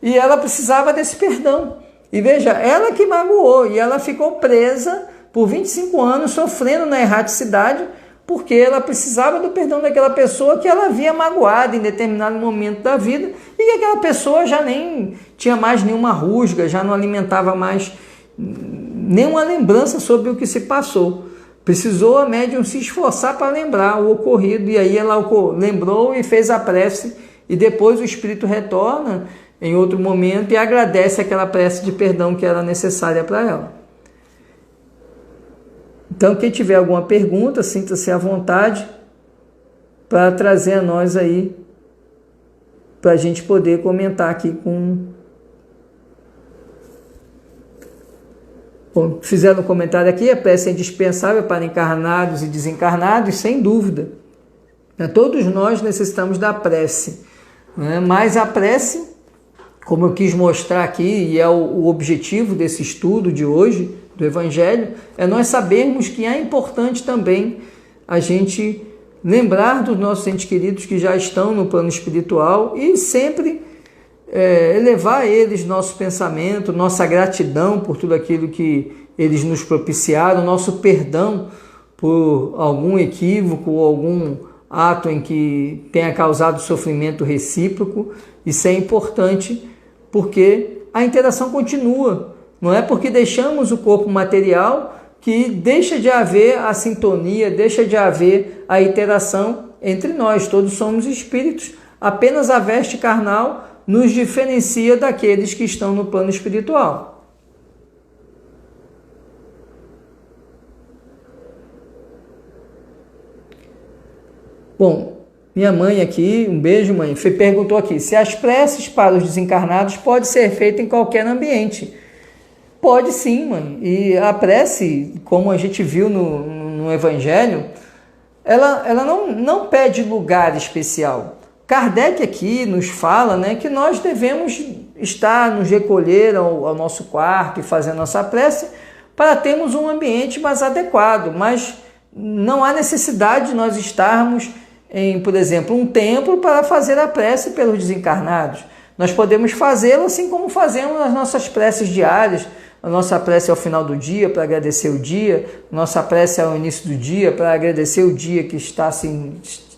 e ela precisava desse perdão. E veja, ela que magoou, e ela ficou presa por 25 anos, sofrendo na erraticidade, porque ela precisava do perdão daquela pessoa que ela havia magoado em determinado momento da vida, e que aquela pessoa já nem tinha mais nenhuma rusga, já não alimentava mais nenhuma lembrança sobre o que se passou. Precisou a médium se esforçar para lembrar o ocorrido, e aí ela lembrou e fez a prece, e depois o espírito retorna em outro momento e agradece aquela prece de perdão que era necessária para ela. Então, quem tiver alguma pergunta, sinta-se à vontade para trazer a nós aí para a gente poder comentar aqui com... Bom, fizeram um comentário aqui, a prece é indispensável para encarnados e desencarnados, sem dúvida. Todos nós necessitamos da prece, né? Mas a prece, como eu quis mostrar aqui, e é o objetivo desse estudo de hoje, do Evangelho, é nós sabermos que é importante também a gente lembrar dos nossos entes queridos que já estão no plano espiritual e sempre elevar a eles nosso pensamento, nossa gratidão por tudo aquilo que eles nos propiciaram, nosso perdão por algum equívoco ou algum ato em que tenha causado sofrimento recíproco. Isso é importante porque a interação continua. Não é porque deixamos o corpo material que deixa de haver a sintonia, deixa de haver a interação entre nós. Todos somos espíritos. Apenas a veste carnal nos diferencia daqueles que estão no plano espiritual. Bom, minha mãe aqui, um beijo, mãe, perguntou aqui, se as preces para os desencarnados pode ser feita em qualquer ambiente. Pode sim, mãe. E a prece, como a gente viu no Evangelho, ela não pede lugar especial. Kardec aqui nos fala, né, que nós devemos estar, nos recolher ao nosso quarto e fazer nossa prece para termos um ambiente mais adequado, mas não há necessidade de nós estarmos em, por exemplo, um templo para fazer a prece pelos desencarnados. Nós podemos fazê-lo assim como fazemos as nossas preces diárias, a nossa prece ao final do dia para agradecer o dia, nossa prece ao início do dia para agradecer o dia que está se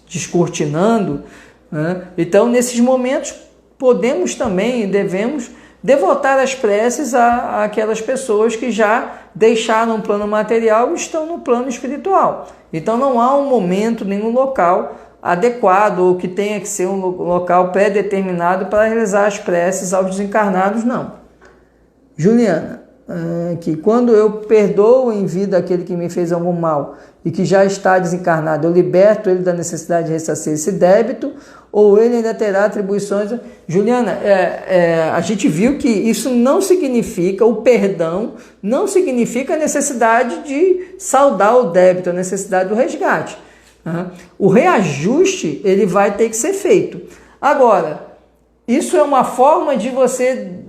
descortinando, né? Então, nesses momentos, podemos também e devemos devotar as preces àquelas pessoas que já deixaram o plano material e estão no plano espiritual. Então, não há um momento, nenhum local adequado ou que tenha que ser um local pré-determinado para realizar as preces aos desencarnados, não. Juliana, que quando eu perdoo em vida aquele que me fez algum mal e que já está desencarnado, eu liberto ele da necessidade de ressarcir esse débito, ou ele ainda terá atribuições... Juliana, a gente viu que isso não significa, o perdão não significa a necessidade de saldar o débito, a necessidade do resgate. O reajuste ele vai ter que ser feito. Agora, isso é uma forma de você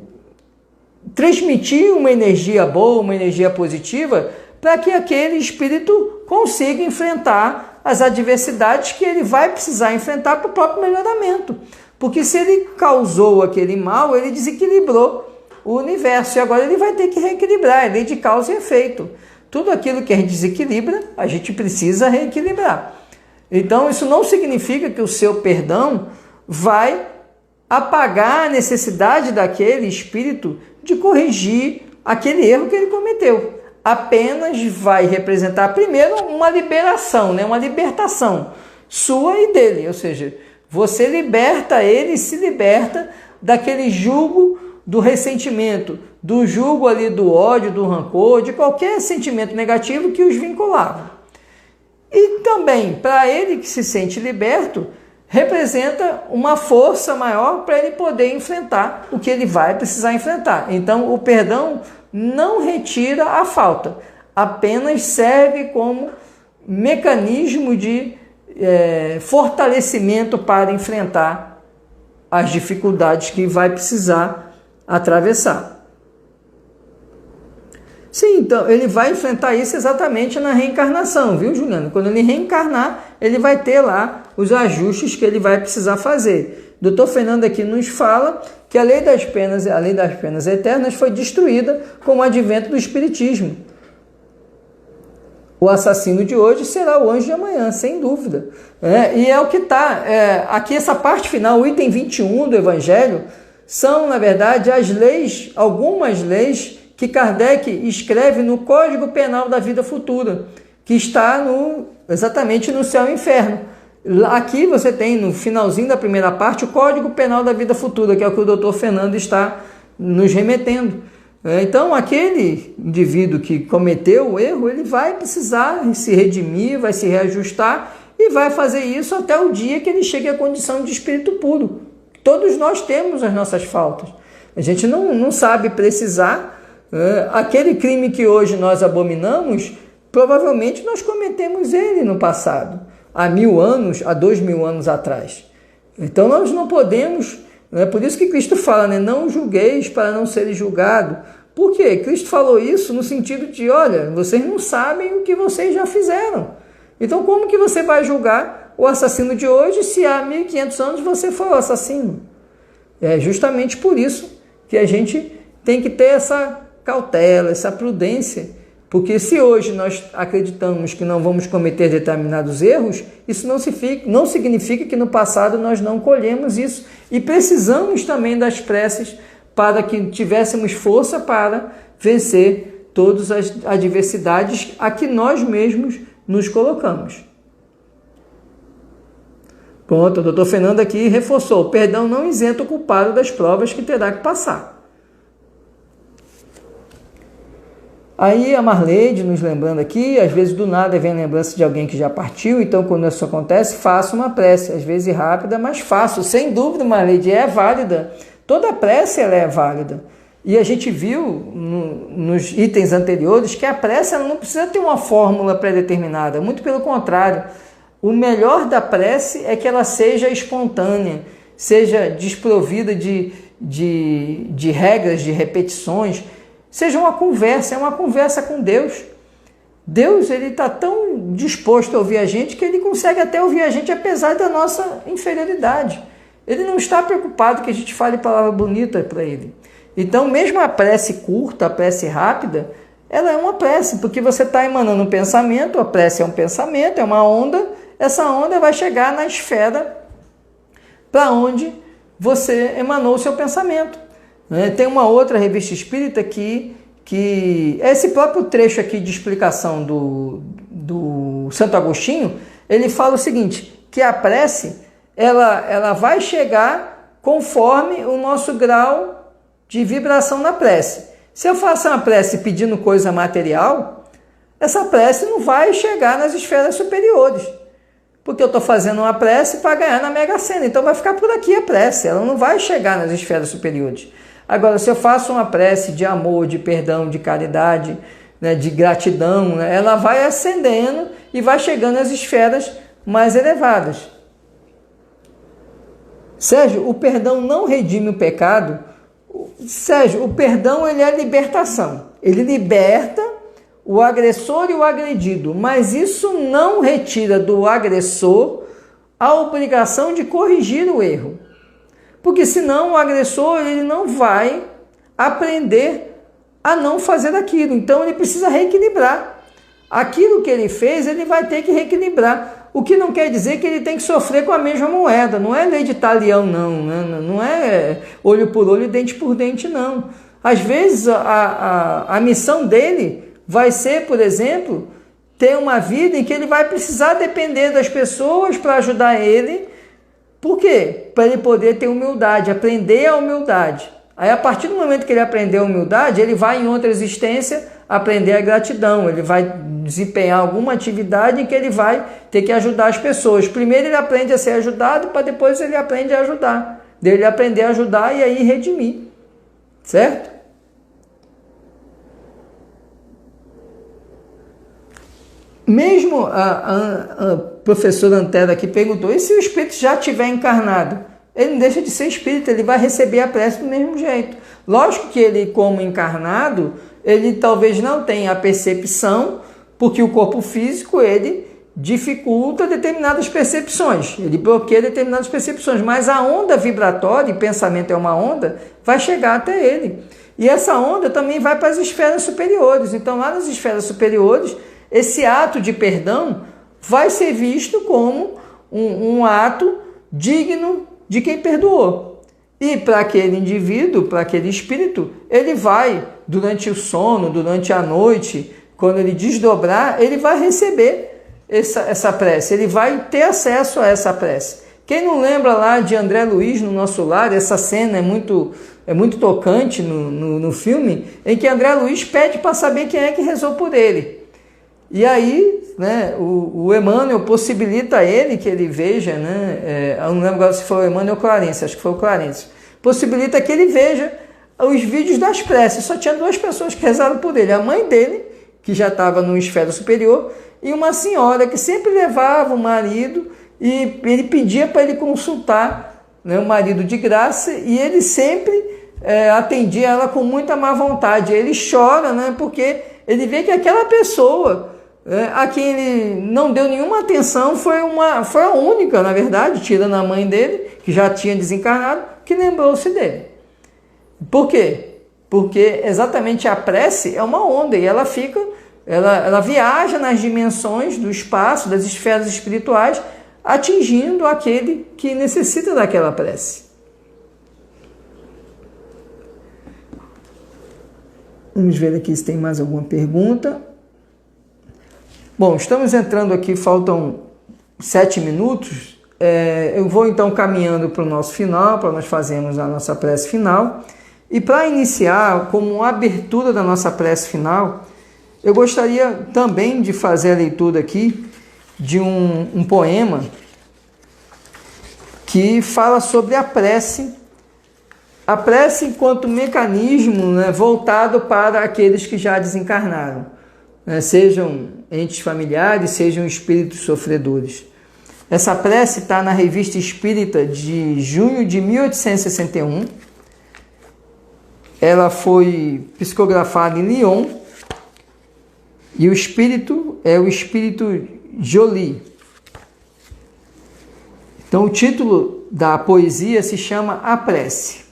transmitir uma energia boa, uma energia positiva, para que aquele espírito consiga enfrentar as adversidades que ele vai precisar enfrentar para o próprio melhoramento. Porque se ele causou aquele mal, ele desequilibrou o universo, e agora ele vai ter que reequilibrar, é lei de causa e efeito. Tudo aquilo que a gente desequilibra, a gente precisa reequilibrar. Então, isso não significa que o seu perdão vai apagar a necessidade daquele espírito de corrigir aquele erro que ele cometeu. Apenas vai representar, primeiro, uma liberação, né? Uma libertação sua e dele. Ou seja, você liberta ele e se liberta daquele jugo do ressentimento, do jugo ali do ódio, do rancor, de qualquer sentimento negativo que os vinculava. E também, para ele que se sente liberto, representa uma força maior para ele poder enfrentar o que ele vai precisar enfrentar. Então, o perdão não retira a falta, apenas serve como mecanismo de fortalecimento para enfrentar as dificuldades que vai precisar atravessar. Sim, então ele vai enfrentar isso exatamente na reencarnação, viu, Juliana? Quando ele reencarnar, ele vai ter lá os ajustes que ele vai precisar fazer. O Dr. Fernando aqui nos fala que a lei das penas eternas foi destruída com o advento do Espiritismo. O assassino de hoje será o anjo de amanhã, sem dúvida. E é o que está aqui, essa parte final, o item 21 do Evangelho, são, na verdade, as leis, algumas leis que Kardec escreve no Código Penal da Vida Futura, que está exatamente no céu e inferno. Aqui você tem, no finalzinho da primeira parte, o Código Penal da Vida Futura, que é o que o Dr. Fernando está nos remetendo. Então, aquele indivíduo que cometeu o erro, ele vai precisar se redimir, vai se reajustar e vai fazer isso até o dia que ele chegue à condição de espírito puro, Todos nós temos as nossas faltas. A gente não sabe precisar. Aquele crime que hoje nós abominamos, provavelmente nós cometemos ele no passado, há 1000 anos, há 2000 anos atrás. Então nós não podemos, por isso que Cristo fala, não julgueis para não serem julgados. Por quê? Cristo falou isso no sentido de, olha, vocês não sabem o que vocês já fizeram. Então como que você vai julgar o assassino de hoje se há 1500 anos você foi o assassino? É justamente por isso que a gente tem que ter essa cautela, essa prudência, porque se hoje nós acreditamos que não vamos cometer determinados erros, isso não significa que no passado nós não colhemos isso, e precisamos também das preces para que tivéssemos força para vencer todas as adversidades a que nós mesmos nos colocamos. Pronto, o doutor Fernando aqui reforçou, o perdão não isenta o culpado das provas que terá que passar. Aí a Marleide nos lembrando aqui, às vezes do nada vem a lembrança de alguém que já partiu, então quando isso acontece, faça uma prece, às vezes rápida, mas faço, sem dúvida, Marleide, é válida, toda prece ela é válida. E a gente viu nos itens anteriores que a prece ela não precisa ter uma fórmula pré-determinada, muito pelo contrário, o melhor da prece é que ela seja espontânea, seja desprovida de regras, de repetições, seja uma conversa, é uma conversa com Deus. Deus ele está tão disposto a ouvir a gente que ele consegue até ouvir a gente apesar da nossa inferioridade. Ele não está preocupado que a gente fale palavra bonita para ele. Então, mesmo a prece curta, a prece rápida, ela é uma prece, porque você está emanando um pensamento, a prece é um pensamento, é uma onda, essa onda vai chegar na esfera para onde você emanou o seu pensamento. Tem uma outra revista espírita que esse próprio trecho aqui de explicação do Santo Agostinho, ele fala o seguinte, que a prece ela vai chegar conforme o nosso grau de vibração na prece. Se eu faço uma prece pedindo coisa material, essa prece não vai chegar nas esferas superiores, porque eu estou fazendo uma prece para ganhar na Mega Sena, então vai ficar por aqui a prece, ela não vai chegar nas esferas superiores. Agora, se eu faço uma prece de amor, de perdão, de caridade, de gratidão, ela vai ascendendo e vai chegando às esferas mais elevadas. Sérgio, o perdão não redime o pecado? Sérgio, o perdão ele é libertação. Ele liberta o agressor e o agredido, mas isso não retira do agressor a obrigação de corrigir o erro. Porque senão o agressor ele não vai aprender a não fazer aquilo. Então ele precisa reequilibrar. Aquilo que ele fez, ele vai ter que reequilibrar. O que não quer dizer que ele tem que sofrer com a mesma moeda. Não é lei de talião, não. Não é olho por olho, dente por dente, não. Às vezes a missão dele vai ser, por exemplo, ter uma vida em que ele vai precisar depender das pessoas para ajudar ele. Por quê? Para ele poder ter humildade, aprender a humildade. Aí, a partir do momento que ele aprender a humildade, ele vai em outra existência aprender a gratidão. Ele vai desempenhar alguma atividade em que ele vai ter que ajudar as pessoas. Primeiro ele aprende a ser ajudado, para depois ele aprende a ajudar. Dele aprender a ajudar e aí redimir. Certo? Mesmo a professora Antero aqui perguntou, e se o espírito já tiver encarnado? Ele não deixa de ser espírito, ele vai receber a prece do mesmo jeito. Lógico que ele, como encarnado, ele talvez não tenha a percepção, porque o corpo físico, ele dificulta determinadas percepções, ele bloqueia determinadas percepções, mas a onda vibratória, e pensamento é uma onda, vai chegar até ele. E essa onda também vai para as esferas superiores. Então, lá nas esferas superiores, esse ato de perdão vai ser visto como um ato digno de quem perdoou. E para aquele indivíduo, para aquele espírito, ele vai, durante o sono, durante a noite, quando ele desdobrar, ele vai receber essa prece, ele vai ter acesso a essa prece. Quem não lembra lá de André Luiz no Nosso Lar, essa cena é muito tocante no filme, em que André Luiz pede para saber quem é que rezou por ele. E aí, né, o Emmanuel possibilita a ele que ele veja, né, eu não lembro agora se foi o Emmanuel ou o Clarence, acho que foi o Clarence, possibilita que ele veja os vídeos das preces. Só tinha 2 pessoas que rezaram por ele, a mãe dele, que já estava no esfera superior, e uma senhora que sempre levava o marido, e ele pedia para ele consultar, né, o marido de graça, e ele sempre atendia ela com muita má vontade. Ele chora, né, porque ele vê que aquela pessoa a quem ele não deu nenhuma atenção foi a única, na verdade, tirando a mãe dele, que já tinha desencarnado, que lembrou-se dele. Por quê? Porque exatamente a prece é uma onda e ela viaja nas dimensões do espaço, das esferas espirituais, atingindo aquele que necessita daquela prece. Vamos ver aqui se tem mais alguma pergunta. Bom, estamos entrando aqui, faltam 7 minutos. Eu vou então caminhando para o nosso final, para nós fazermos a nossa prece final. E para iniciar, como abertura da nossa prece final, eu gostaria também de fazer a leitura aqui de um poema que fala sobre a prece enquanto mecanismo, né, voltado para aqueles que já desencarnaram, né, sejam entes familiares, sejam espíritos sofredores. Essa prece está na Revista Espírita de junho de 1861. Ela foi psicografada em Lyon e o espírito é o espírito Joly. Então o título da poesia se chama A Prece.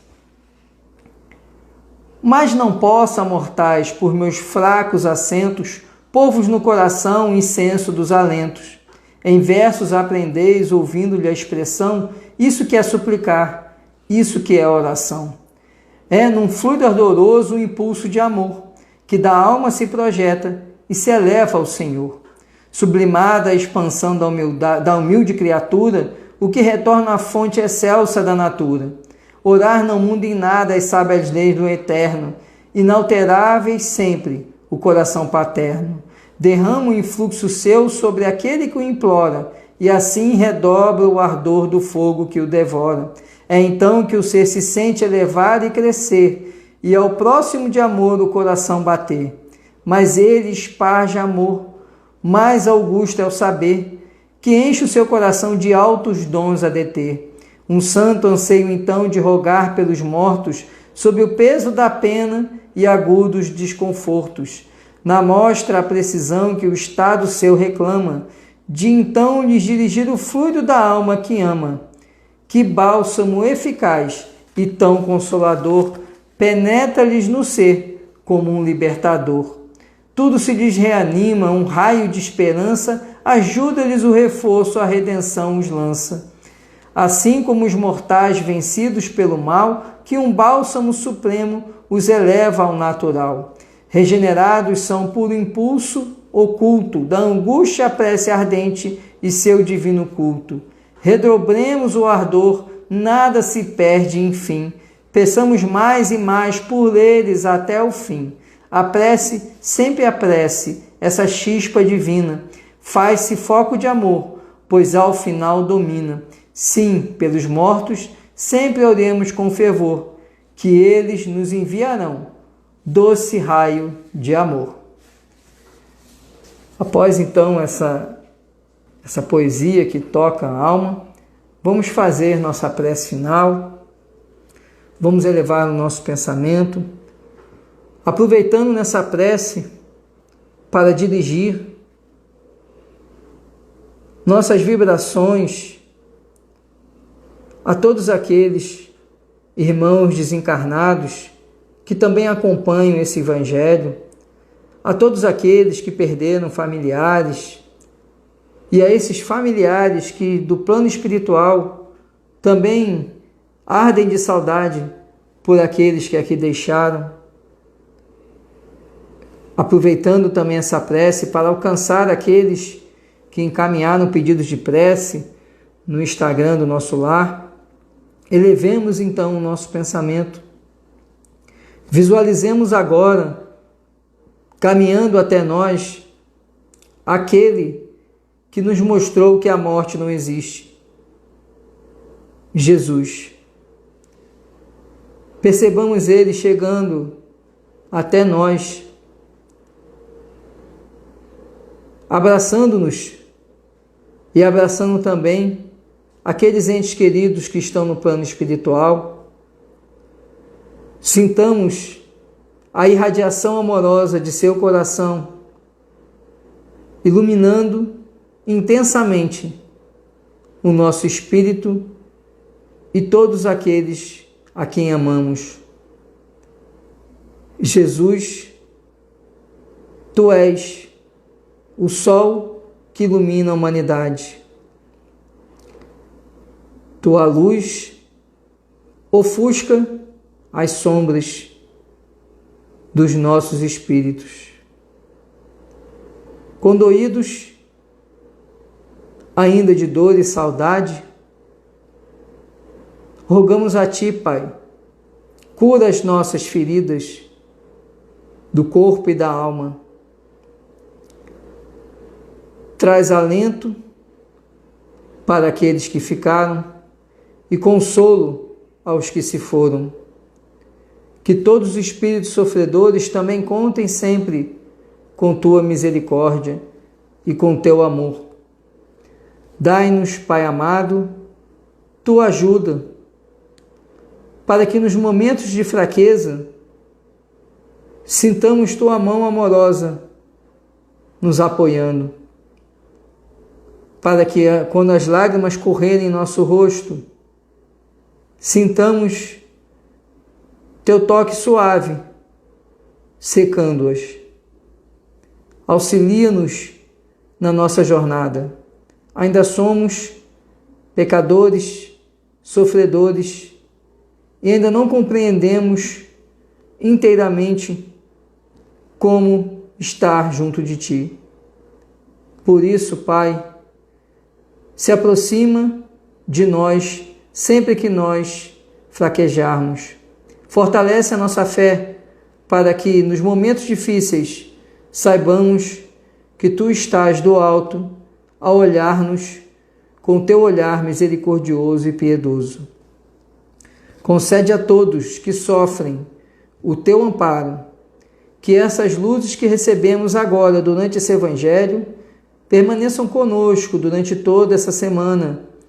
Mas não possa, mortais, por meus fracos assentos, povos no coração, incenso dos alentos. Em versos aprendeis, ouvindo-lhe a expressão, isso que é suplicar, isso que é oração. É num fluido ardoroso o impulso de amor, que da alma se projeta e se eleva ao Senhor. Sublimada a expansão da humilde criatura, o que retorna à fonte excelsa da natura. Orar não muda em nada as sábias leis do eterno, inalteráveis sempre o coração paterno. Derrama o influxo seu sobre aquele que o implora, e assim redobra o ardor do fogo que o devora. É então que o ser se sente elevar e crescer, e ao próximo de amor o coração bater. Mas ele esparge amor, mais augusto é o saber, que enche o seu coração de altos dons a deter. Um santo anseio então de rogar pelos mortos, sob o peso da pena e agudos desconfortos. Na mostra a precisão que o estado seu reclama, de então lhes dirigir o fluido da alma que ama. Que bálsamo eficaz e tão consolador penetra-lhes no ser como um libertador. Tudo se lhes reanima, um raio de esperança ajuda-lhes o reforço, a redenção os lança. Assim como os mortais vencidos pelo mal, que um bálsamo supremo os eleva ao natural. Regenerados são por impulso oculto da angústia a prece ardente e seu divino culto. Redobremos o ardor, nada se perde, enfim. Peçamos mais e mais por eles até o fim. A prece, sempre a prece, essa chispa divina, faz-se foco de amor, pois ao final domina. Sim, pelos mortos, sempre oremos com fervor, que eles nos enviarão doce raio de amor. Após então essa poesia que toca a alma, vamos fazer nossa prece final, vamos elevar o nosso pensamento, aproveitando nessa prece para dirigir nossas vibrações a todos aqueles irmãos desencarnados que também acompanham esse Evangelho, a todos aqueles que perderam familiares e a esses familiares que do plano espiritual também ardem de saudade por aqueles que aqui deixaram, aproveitando também essa prece para alcançar aqueles que encaminharam pedidos de prece no Instagram do Nosso Lar. Elevemos então o nosso pensamento. Visualizemos agora, caminhando até nós, aquele que nos mostrou que a morte não existe. Jesus. Percebamos Ele chegando até nós, abraçando-nos e abraçando também aqueles entes queridos que estão no plano espiritual. Sintamos a irradiação amorosa de seu coração, iluminando intensamente o nosso espírito e todos aqueles a quem amamos. Jesus, Tu és o sol que ilumina a humanidade. Tua luz ofusca as sombras dos nossos espíritos. Condoídos ainda de dor e saudade, rogamos a Ti, Pai, cura as nossas feridas do corpo e da alma. Traz alento para aqueles que ficaram e consolo aos que se foram. Que todos os espíritos sofredores também contem sempre com Tua misericórdia e com Teu amor. Dai-nos, Pai amado, Tua ajuda, para que nos momentos de fraqueza sintamos Tua mão amorosa nos apoiando, para que quando as lágrimas correrem em nosso rosto, sintamos Teu toque suave, secando-as. Auxilia-nos na nossa jornada. Ainda somos pecadores, sofredores, e ainda não compreendemos inteiramente como estar junto de Ti. Por isso, Pai, se aproxima de nós sempre que nós fraquejarmos. Fortalece a nossa fé para que nos momentos difíceis saibamos que Tu estás do alto a olhar-nos com Teu olhar misericordioso e piedoso. Concede a todos que sofrem o Teu amparo, que essas luzes que recebemos agora durante esse Evangelho permaneçam conosco durante toda essa semana,